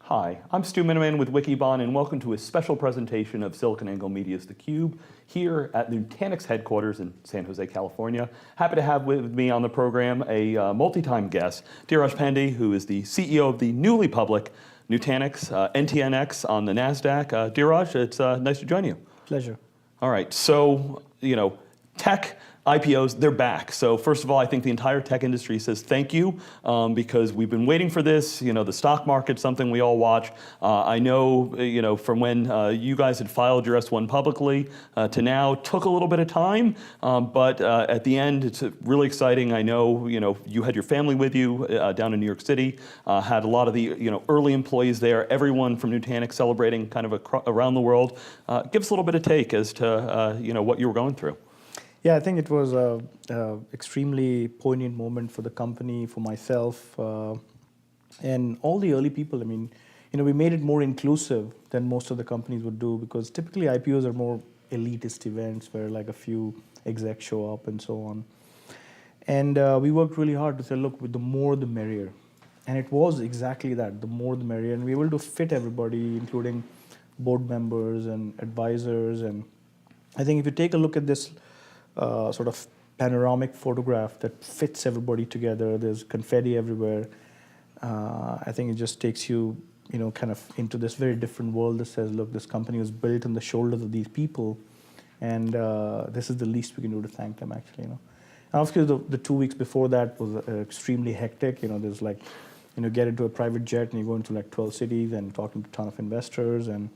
Hi, I'm Stu Miniman with Wikibon, and welcome to a special presentation of SiliconANGLE Media's theCUBE here at Nutanix headquarters in San Jose, California. Happy to have with me on the program a multi-time guest, Dheeraj Pandey, who is the CEO of the newly public Nutanix, NTNX on the NASDAQ. Dheeraj, it's nice to join you. Pleasure. All right, so, tech IPOs, they're back. So first of all, I think the entire tech industry says thank you because we've been waiting for this. The stock market's something we all watch. I know, from when you guys had filed your S1 publicly to now, took a little bit of time, but at the end, it's really exciting. I know, you had your family with you down in New York City, had a lot of the, early employees there, everyone from Nutanix celebrating kind of around the world. Give us a little bit of take as to, what you were going through. Yeah, I think it was an extremely poignant moment for the company, for myself, and all the early people. I mean, we made it more inclusive than most of the companies would do because typically IPOs are more elitist events where like a few execs show up and so on. And we worked really hard to say, look, the more the merrier. And it was exactly that, the more the merrier. And we were able to fit everybody, including board members and advisors. And I think if you take a look at this sort of panoramic photograph that fits everybody together. There's confetti everywhere. I think it just takes you, kind of into this very different world that says, look, this company was built on the shoulders of these people, and this is the least we can do to thank them, actually. And obviously, the 2 weeks before that was extremely hectic. There's like, get into a private jet and you go into like 12 cities and talking to a ton of investors and.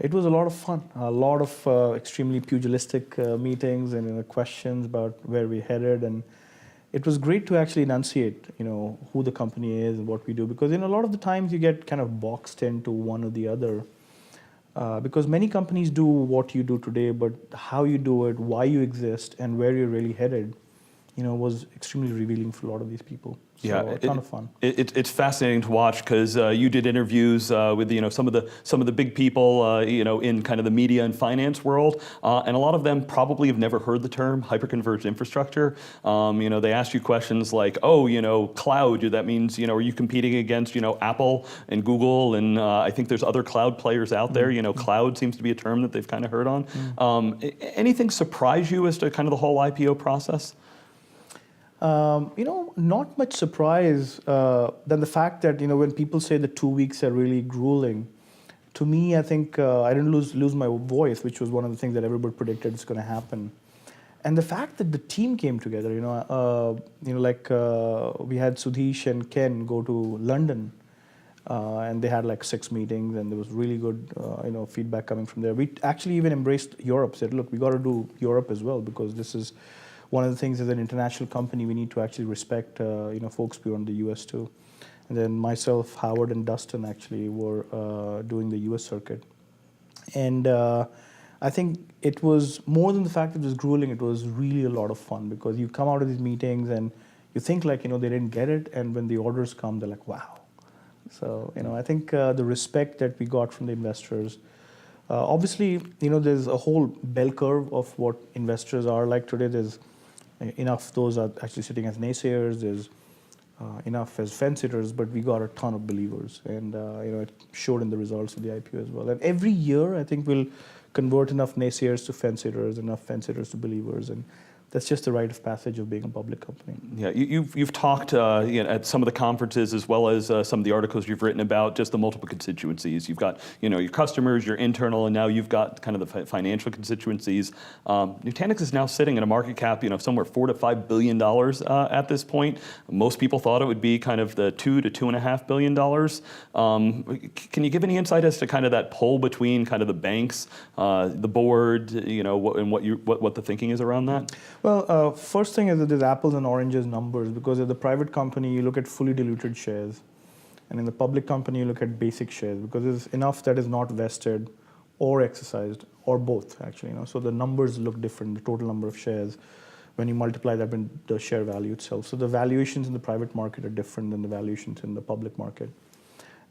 It was a lot of fun, a lot of extremely pugilistic meetings and questions about where we headed, and it was great to actually enunciate, who the company is and what we do, because a lot of the times you get kind of boxed into one or the other, because many companies do what you do today, but how you do it, why you exist, and where you're really headed, was extremely revealing for a lot of these people. So yeah, a ton of fun. It's fascinating to watch because you did interviews with some of the big people in kind of the media and finance world, and a lot of them probably have never heard the term hyperconverged infrastructure. They ask you questions like, oh, cloud. That means are you competing against Apple and Google, and I think there's other cloud players out there. Cloud seems to be a term that they've kind of heard on. Anything surprise you as to kind of the whole IPO process? Not much surprise than the fact that, when people say the 2 weeks are really grueling, to me, I think I didn't lose my voice, which was one of the things that everybody predicted is going to happen. And the fact that the team came together, we had Sudhish and Ken go to London, and they had like 6 meetings, and there was really good, feedback coming from there. We actually even embraced Europe, said, look, we got to do Europe as well, because this is one of the things as an international company, we need to actually respect, folks beyond the US too. And then myself, Howard, and Dustin actually were doing the US circuit. And I think it was more than the fact that it was grueling, it was really a lot of fun because you come out of these meetings and you think like, they didn't get it. And when the orders come, they're like, wow. So, I think the respect that we got from the investors, obviously, there's a whole bell curve of what investors are like today. There's enough those are actually sitting as naysayers, there's enough as fence-sitters, but we got a ton of believers, and it showed in the results of the IPO as well. And every year, I think we'll convert enough naysayers to fence-sitters, enough fence-sitters to believers, and that's just the rite of passage of being a public company. Yeah, you've talked at some of the conferences as well as some of the articles you've written about just the multiple constituencies. You've got your customers, your internal, and now you've got kind of the financial constituencies. Nutanix is now sitting at a market cap somewhere $4 to $5 billion at this point. Most people thought it would be kind of the $2 to $2.5 billion. Can you give any insight as to kind of that pull between kind of the banks, the board, and what the thinking is around that? Well, first thing is that there's apples and oranges numbers, because as a private company, you look at fully diluted shares. And in the public company, you look at basic shares, because there's enough that is not vested or exercised, or both, actually. So the numbers look different, the total number of shares, when you multiply that with the share value itself. So the valuations in the private market are different than the valuations in the public market.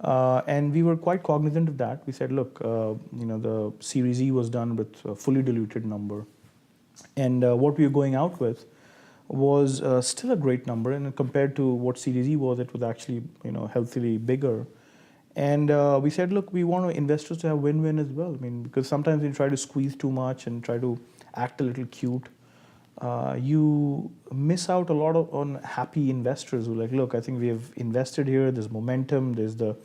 And we were quite cognizant of that. We said, look, the Series E was done with a fully diluted number. And what we were going out with was still a great number, and compared to what Series E was, it was actually healthily bigger. And we said, look, we want investors to have win-win as well. I mean, because sometimes you try to squeeze too much and try to act a little cute, you miss out a lot on happy investors who are like, look, I think we have invested here, there's momentum, there's the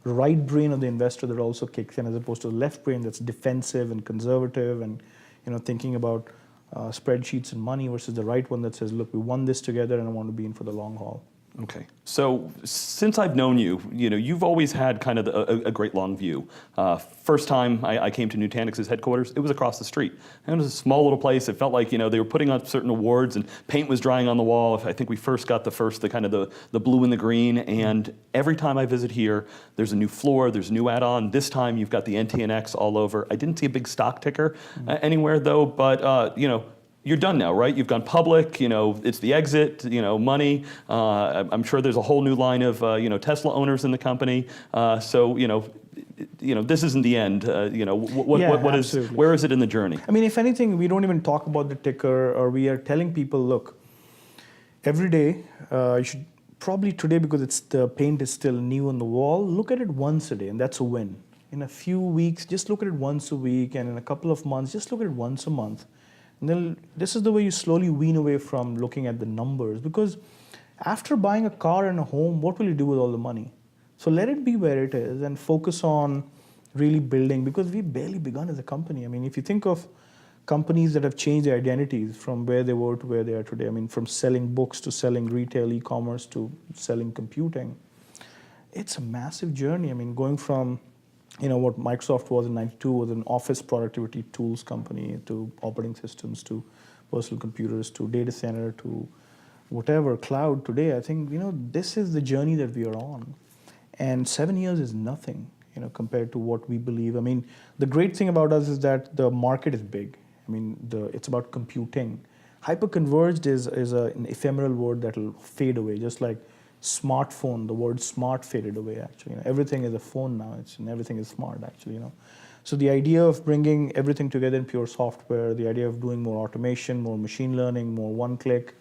right brain of the investor that also kicks in, as opposed to the left brain that's defensive and conservative and thinking about spreadsheets and money, versus the right one that says, look, we won this together and I want to be in for the long haul. Okay. So since I've known you, you've always had kind of a great long view. First time I came to Nutanix's headquarters, it was across the street. And it was a small little place. It felt like they were putting on certain awards and paint was drying on the wall. I think we first got the kind of the blue and the green. And every time I visit here, there's a new floor, there's a new add-on. This time you've got the NTNX all over. I didn't see a big stock ticker anywhere though, but you're done now, right? You've gone public, it's the exit, money. I'm sure there's a whole new line of, Tesla owners in the company. So, this isn't the end. Where is it in the journey? I mean, if anything, we don't even talk about the ticker, or we are telling people, look, every day, you should probably today, because the paint is still new on the wall, look at it once a day, and that's a win. In a few weeks, just look at it once a week, and in a couple of months, just look at it once a month. And then this is the way you slowly wean away from looking at the numbers, because after buying a car and a home, what will you do with all the money? So let it be where it is and focus on really building, because we've barely begun as a company. I mean, if you think of companies that have changed their identities from where they were to where they are today, I mean, from selling books to selling retail e-commerce to selling computing, it's a massive journey. I mean, going from what Microsoft was in '92 was an office productivity tools company, to operating systems, to personal computers, to data center, to whatever, cloud today. I think, this is the journey that we are on. And 7 years is nothing, compared to what we believe. I mean, the great thing about us is that the market is big. I mean, it's about computing. Hyper-converged is an ephemeral word that will fade away, just like smartphone, the word smart faded away, actually. Everything is a phone now, and everything is smart, actually. So the idea of bringing everything together in pure software, the idea of doing more automation, more machine learning, more one-click,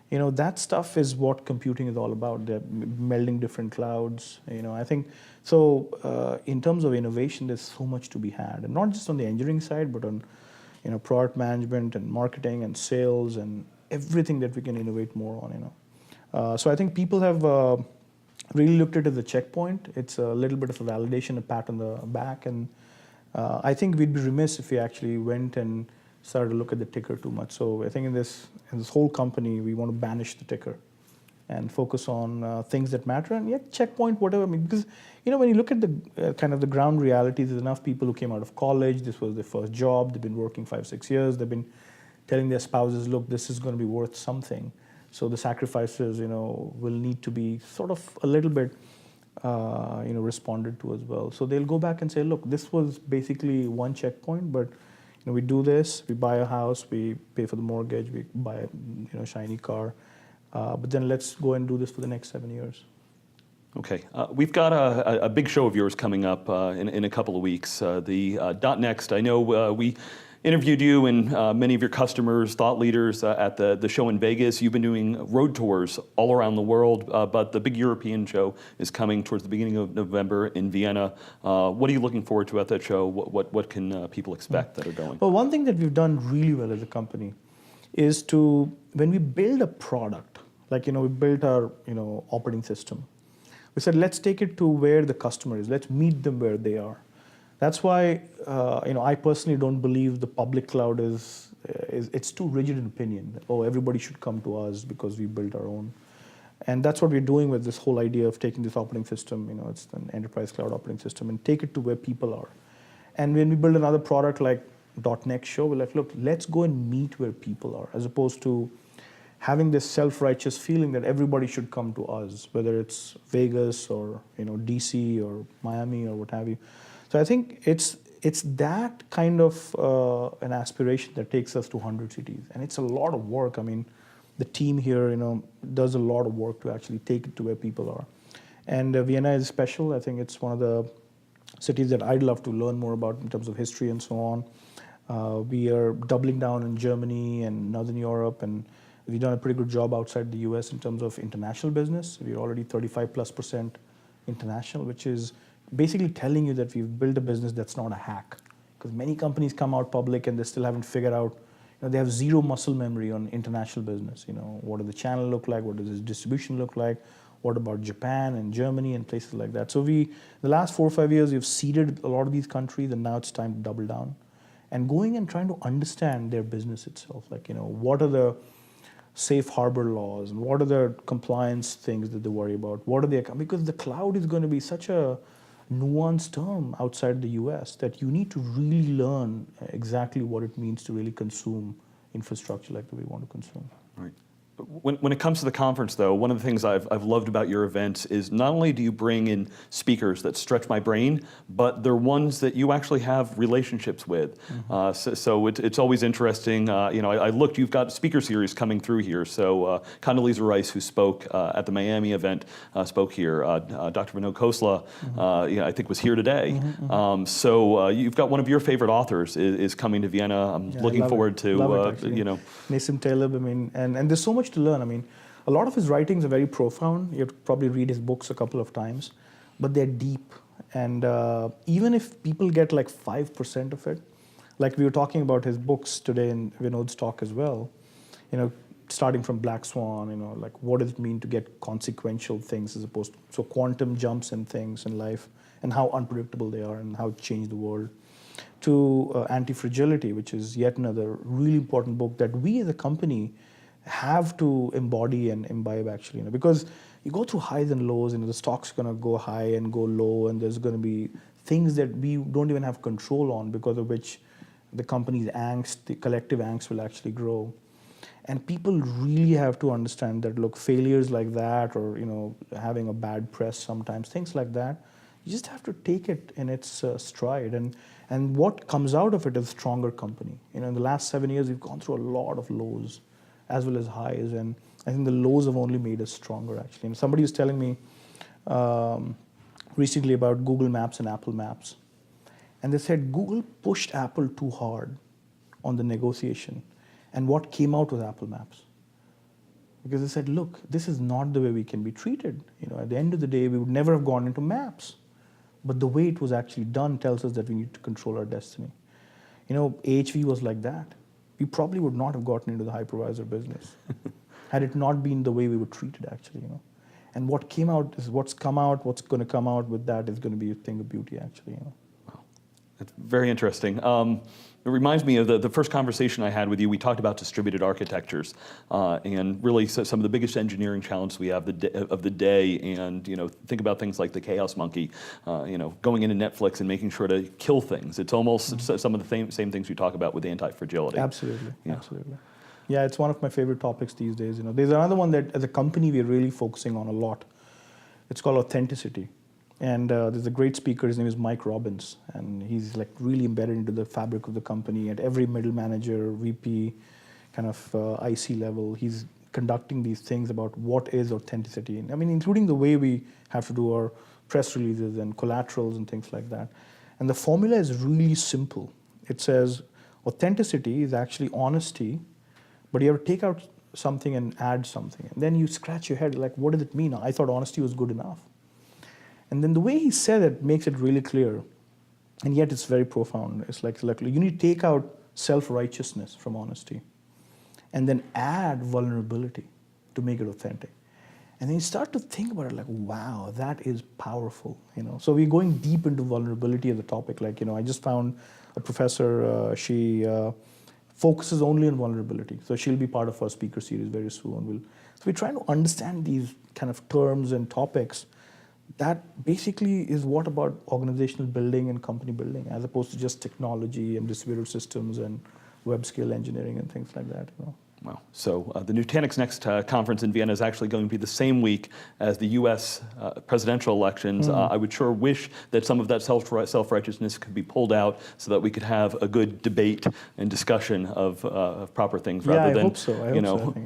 that stuff is what computing is all about. They're melding different clouds. I think so. In terms of innovation, there's so much to be had, and not just on the engineering side, but on product management and marketing and sales and everything that we can innovate more on. So I think people have really looked at it as a checkpoint. It's a little bit of a validation, a pat on the back, and I think we'd be remiss if we actually went and started to look at the ticker too much. So I think in this whole company, we want to banish the ticker and focus on things that matter, and checkpoint whatever. I mean, because when you look at the kind of the ground realities, there's enough people who came out of college. This was their first job. They've been working 5-6 years. They've been telling their spouses, look, this is going to be worth something. So the sacrifices, will need to be sort of a little bit, responded to as well. So they'll go back and say, look, this was basically one checkpoint, but we do this, we buy a house, we pay for the mortgage, we buy a shiny car, but then let's go and do this for the next 7 years. Okay, we've got a big show of yours coming up in a couple of weeks. The .next. I know we interviewed you and many of your customers, thought leaders at the show in Vegas. You've been doing road tours all around the world, but the big European show is coming towards the beginning of November in Vienna. What are you looking forward to at that show? What can people expect that are going? Well, one thing that we've done really well as a company is when we build a product, like we built our operating system, we said let's take it to where the customer is. Let's meet them where they are. That's why I personally don't believe the public cloud it's too rigid an opinion. Oh, everybody should come to us because we built our own. And that's what we're doing with this whole idea of taking this operating system, it's an enterprise cloud operating system, and take it to where people are. And when we build another product like .next show, we're like, look, let's go and meet where people are, as opposed to having this self-righteous feeling that everybody should come to us, whether it's Vegas or DC or Miami or what have you. So I think it's that kind of an aspiration that takes us to 100 cities, and it's a lot of work. I mean, the team here, does a lot of work to actually take it to where people are. And Vienna is special. I think it's one of the cities that I'd love to learn more about in terms of history and so on. We are doubling down in Germany and Northern Europe, and we've done a pretty good job outside the US in terms of international business. We're already 35+% international, which is basically telling you that we've built a business that's not a hack. Because many companies come out public and they still haven't figured out, they have zero muscle memory on international business. What does the channel look like? What does the distribution look like? What about Japan and Germany and places like that? So the last 4 or 5 years, we've seeded a lot of these countries, and now it's time to double down. And going and trying to understand their business itself. What are the safe harbor laws, and what are the compliance things that they worry about? What are they, because the cloud is going to be such a nuanced term outside the US that you need to really learn exactly what it means to really consume infrastructure like that we want to consume. Right. When it comes to the conference, though, one of the things I've loved about your events is not only do you bring in speakers that stretch my brain, but they're ones that you actually have relationships with. So it's always interesting. I looked, you've got speaker series coming through here. So Condoleezza Rice, who spoke at the Miami event, spoke here. Dr. Vinod Khosla, I think, was here today. So you've got one of your favorite authors is coming to Vienna. I'm looking forward to, Nassim Taleb, and there's so much to learn. A lot of his writings are very profound. You have to probably read his books a couple of times, but they're deep. And even if people get like 5% of it, like we were talking about his books today in Vinod's talk as well, starting from Black Swan, like what does it mean to get consequential things as opposed to, so quantum jumps and things in life and how unpredictable they are and how it changed the world, to Anti-Fragility, which is yet another really important book that we as a company have to embody and imbibe actually, because you go through highs and lows, the stock's going to go high and go low, and there's going to be things that we don't even have control on, because of which the company's angst, the collective angst will actually grow. And people really have to understand that, look, failures like that, or having a bad press sometimes, things like that, you just have to take it in its stride. And what comes out of it is a stronger company. In the last 7 years, we've gone through a lot of lows as well as highs, and I think the lows have only made us stronger, actually. And somebody was telling me recently about Google Maps and Apple Maps, and they said Google pushed Apple too hard on the negotiation, and what came out was Apple Maps. Because they said, look, this is not the way we can be treated. At the end of the day, we would never have gone into Maps, but the way it was actually done tells us that we need to control our destiny. AHV was like that. We probably would not have gotten into the hypervisor business had it not been the way we were treated, actually. And what came out is what's come out. What's going to come out with that is going to be a thing of beauty, actually. Wow, that's very interesting. It reminds me of the first conversation I had with you. We talked about distributed architectures and really some of the biggest engineering challenges we have of the day. And think about things like the chaos monkey, going into Netflix and making sure to kill things. It's almost some of the same things we talk about with anti-fragility. Absolutely, absolutely. Yeah, it's one of my favorite topics these days. There's another one that as a company we're really focusing on a lot. It's called authenticity. And there's a great speaker, his name is Mike Robbins, and he's like really embedded into the fabric of the company at every middle manager, VP, kind of IC level. He's conducting these things about what is authenticity. Including the way we have to do our press releases and collaterals and things like that. And the formula is really simple. It says authenticity is actually honesty, but you have to take out something and add something. And then you scratch your head, like, what does it mean? I thought honesty was good enough. And then the way he said it makes it really clear, and yet it's very profound. It's like you need to take out self-righteousness from honesty, and then add vulnerability to make it authentic. And then you start to think about it like, wow, that is powerful. So we're going deep into vulnerability as a topic. I just found a professor, she focuses only on vulnerability. So she'll be part of our speaker series very soon. So we're trying to understand these kind of terms and topics. That basically is what about organizational building and company building, as opposed to just technology and distributed systems and web scale engineering and things like that. Wow. So the Nutanix Next conference in Vienna is actually going to be the same week as the U.S. Presidential elections. I would sure wish that some of that self-righteousness could be pulled out so that we could have a good debate and discussion of proper things rather than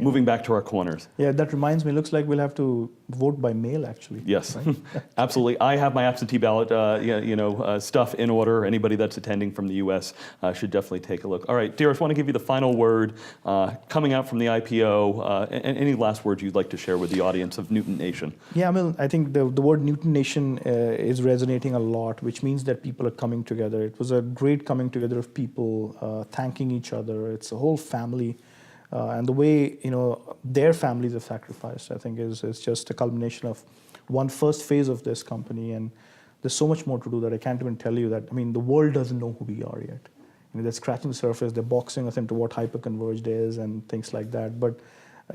moving back to our corners. Yeah, that reminds me. Looks like we'll have to vote by mail, actually. Yes, right? absolutely. I have my absentee ballot, stuff in order. Anybody that's attending from the U.S. Should definitely take a look. All right, Dheeraj, I want to give you the final word. Coming coming out from the IPO. Any last words you'd like to share with the audience of Nutan Nation? Yeah, I mean, I think the word Nutan Nation is resonating a lot, which means that people are coming together. It was a great coming together of people thanking each other. It's a whole family. And the way, their families have sacrificed, I think, is just a culmination of one first phase of this company. And there's so much more to do that I can't even tell you that. I mean, the world doesn't know who we are yet. They're scratching the surface. They're boxing us into what hyperconverged is and things like that. But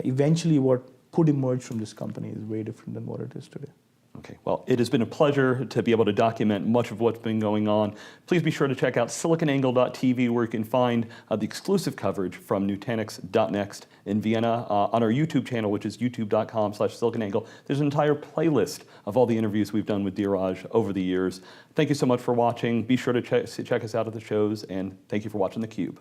eventually, what could emerge from this company is way different than what it is today. Okay, well, it has been a pleasure to be able to document much of what's been going on. Please be sure to check out siliconangle.tv, where you can find the exclusive coverage from Nutanix.next in Vienna on our YouTube channel, which is youtube.com/siliconangle. There's an entire playlist of all the interviews we've done with Dheeraj over the years. Thank you so much for watching. Be sure to check us out at the shows, and thank you for watching theCUBE.